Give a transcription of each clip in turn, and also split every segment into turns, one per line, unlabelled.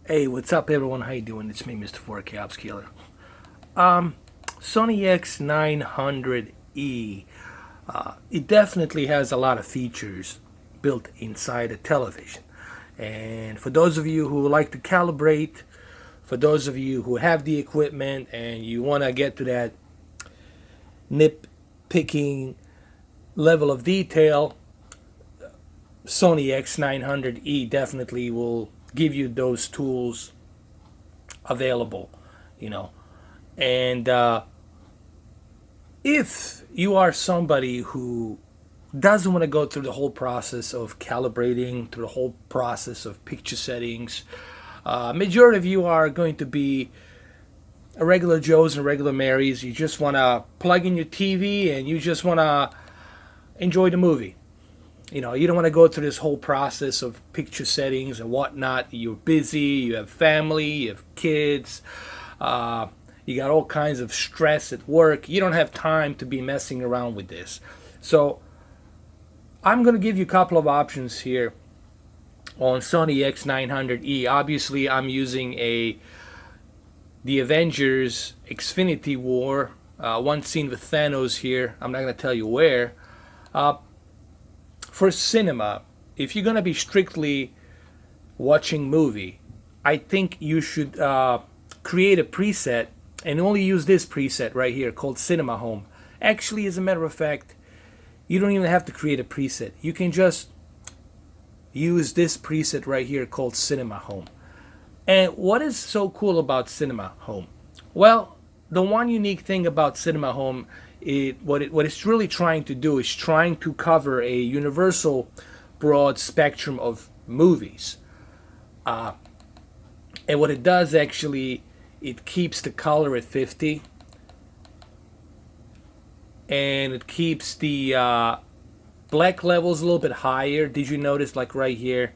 Hey, what's up, everyone? How you doing? It's me, Mr. 4K Upscaler. Sony X900e. It definitely has a lot of features built inside a television. And for those of you who like to calibrate, for those of you who have the equipment and you want to get to that nitpicking level of detail, Sony X900e definitely will give you those tools available, you know. And if you are somebody who doesn't want to go through the whole process of calibrating, through the whole process of picture settings, majority of you are going to be a regular Joes and regular Marys. You just want to plug in your TV and you just want to enjoy the movie. You know, you don't want to go through this whole process of picture settings and whatnot. You're busy, you have family, you have kids, you got all kinds of stress at work. You don't have time to be messing around with this. So I'm going to give you a couple of options here on Sony X900e. Obviously, I'm using the Avengers Xfinity War, one scene with Thanos here. I'm not going to tell you where. For cinema, if you're going to be strictly watching movie, I think you should create a preset and only use this preset right here called Cinema Home. Actually, as a matter of fact, you don't even have to create a preset. You can just use this preset right here called Cinema Home. And what is so cool about Cinema Home? Well, the one unique thing about Cinema Home, what it's really trying to do is trying to cover a universal broad spectrum of movies. And what it does actually, it keeps the color at 50 and it keeps the black levels a little bit higher. Did you notice, like right here,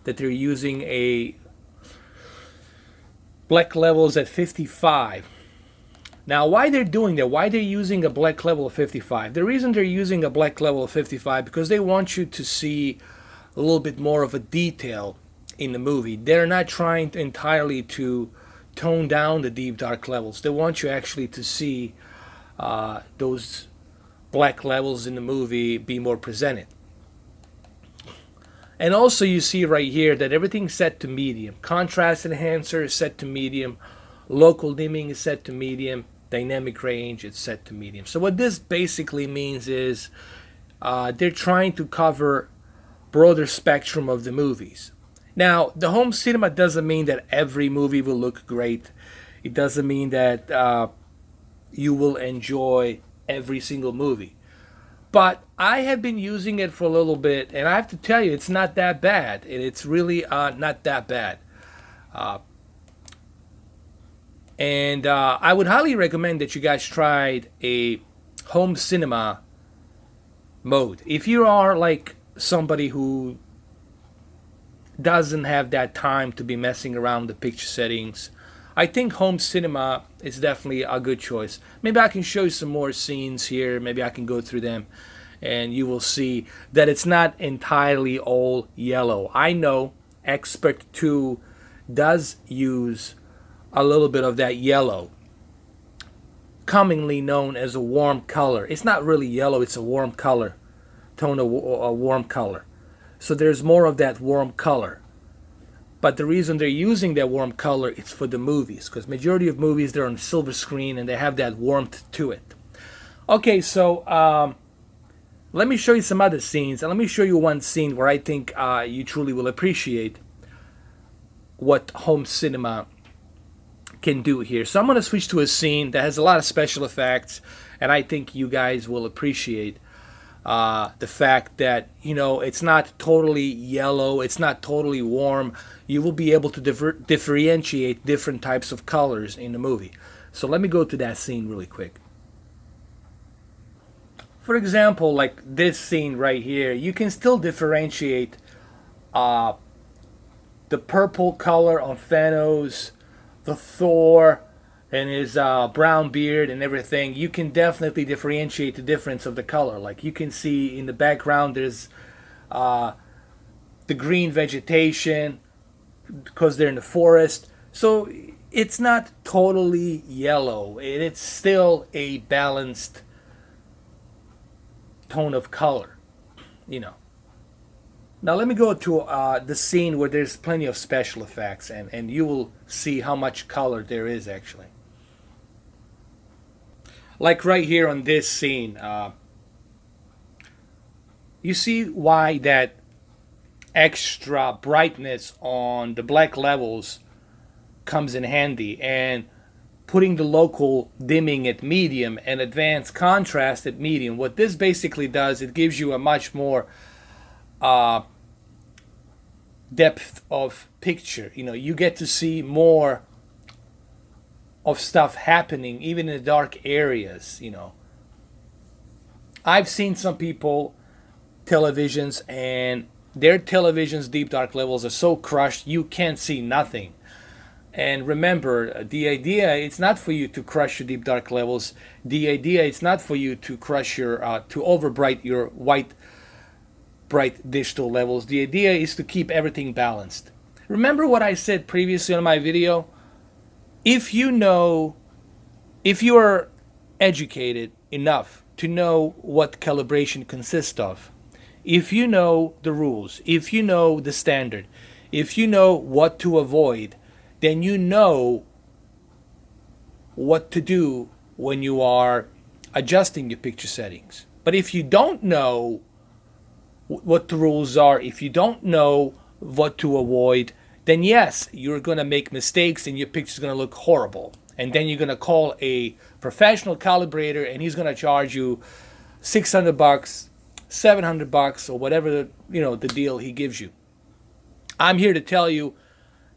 that they're using a black levels at 55? Now, why they're doing that, why they're using a black level of 55? The reason they're using a black level of 55 because they want you to see a little bit more of a detail in the movie. They're not trying entirely to tone down the deep dark levels. They want you actually to see those black levels in the movie be more presented. And also you see right here that everything's set to medium. Contrast enhancer is set to medium. Local dimming is set to medium. Dynamic range is set to medium. So what this basically means is they're trying to cover broader spectrum of the movies. Now, the home cinema doesn't mean that every movie will look great. It doesn't mean that you will enjoy every single movie. But I have been using it for a little bit, and I have to tell you, it's not that bad. And it's really not that bad. And I would highly recommend that you guys tried a home cinema mode. If you are like somebody who doesn't have that time to be messing around the picture settings, I think home cinema is definitely a good choice. Maybe I can show you some more scenes here. Maybe I can go through them and you will see that it's not entirely all yellow. I know Expert 2 does use a little bit of that yellow, commonly known as a warm color. It's not really yellow, it's a warm color, tone of a warm color. So there's more of that warm color. But the reason they're using that warm color is for the movies, because majority of movies, they're on silver screen and they have that warmth to it. Okay, so let me show you some other scenes, and let me show you one scene where I think you truly will appreciate what home cinema can do here. So I'm going to switch to a scene that has a lot of special effects, and I think you guys will appreciate the fact that, you know, it's not totally yellow, it's not totally warm. You will be able to differentiate different types of colors in the movie. So let me go to that scene really quick. For example, like this scene right here, you can still differentiate the purple color on Thanos, the Thor, and his brown beard and everything. You can definitely differentiate the difference of the color. Like you can see in the background there's the green vegetation, because they're in the forest. So it's not totally yellow. It's still a balanced tone of color, you know. Now let me go to the scene where there's plenty of special effects, and you will see how much color there is actually. Like right here on this scene, you see why that extra brightness on the black levels comes in handy, and putting the local dimming at medium and advanced contrast at medium. What this basically does, it gives you a much more depth of picture. You know, you get to see more of stuff happening even in the dark areas. You know, I've seen some people televisions, and their television's deep dark levels are so crushed you can't see nothing. And remember, the idea, it's not for you to crush your deep dark levels. The idea, it's not for you to crush your to overbright your white bright digital levels. The idea is to keep everything balanced. Remember what I said previously on my video? If you are educated enough to know what calibration consists of, if you know the rules, if you know the standard, if you know what to avoid, then you know what to do when you are adjusting your picture settings. But if you don't know what the rules are, if you don't know what to avoid, then yes, you're going to make mistakes and your picture's going to look horrible. And then you're going to call a professional calibrator and he's going to charge you $600, $700, or whatever the deal he gives you. I'm here to tell you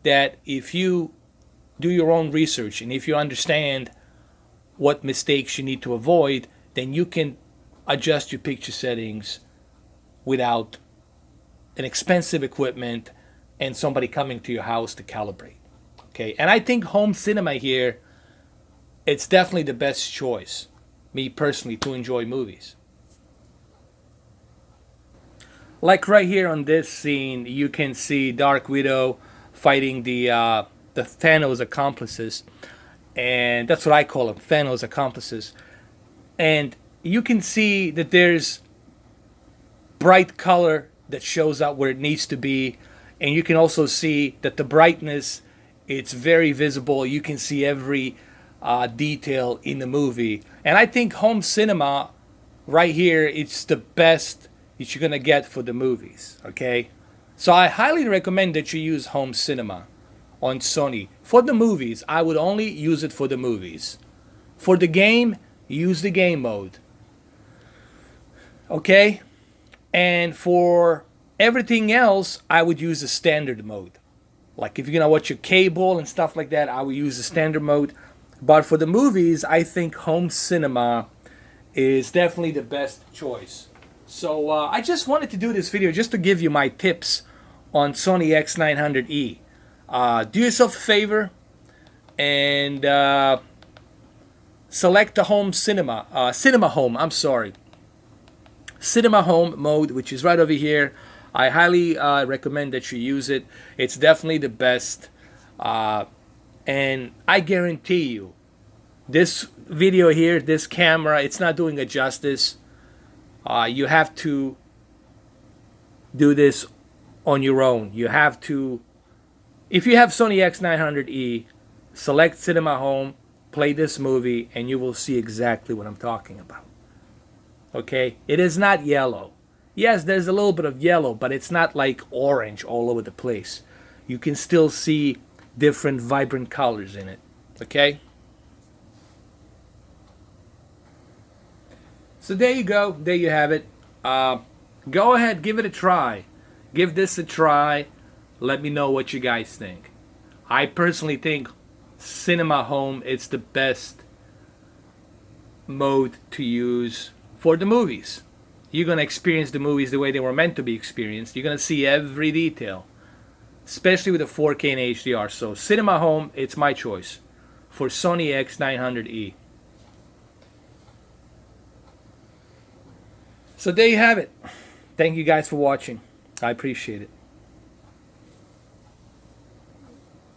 that if you do your own research and if you understand what mistakes you need to avoid, then you can adjust your picture settings without an expensive equipment and somebody coming to your house to calibrate. Okay, and I think home cinema here, it's definitely the best choice, me personally, to enjoy movies. Like right here on this scene, you can see Dark Widow fighting the Thanos accomplices, and that's what I call them, Thanos accomplices. And you can see that there's bright color that shows up where it needs to be, and you can also see that the brightness, it's very visible. You can see every detail in the movie, and I think home cinema right here, it's the best that you're gonna get for the movies. Okay, so I highly recommend that you use home cinema on Sony. For the movies, I would only use it for the movies. For the game, use the game mode. Okay? And for everything else, I would use the standard mode. Like if you're going to watch your cable and stuff like that, I would use the standard mode. But for the movies, I think home cinema is definitely the best choice. So I just wanted to do this video just to give you my tips on Sony X900e. Do yourself a favor and select the home cinema home mode, which is right over here. I highly recommend that you use it. It's definitely the best, and I guarantee you this video here, this camera, it's not doing it justice. You have to do this on your own. You have to, if you have Sony X900e, select Cinema Home, play this movie, and you will see exactly what I'm talking about. Okay? It is not yellow. Yes, there's a little bit of yellow, but it's not like orange all over the place. You can still see different vibrant colors in it. Okay? So there you go. There you have it. Go ahead, give it a try. Give this a try. Let me know what you guys think. I personally think Cinema Home, it's the best mode to use for the movies. You're going to experience the movies the way they were meant to be experienced. You're going to see every detail, especially with the 4K and HDR. So Cinema Home, it's my choice for Sony X900e. So there you have it. Thank you guys for watching. I appreciate it.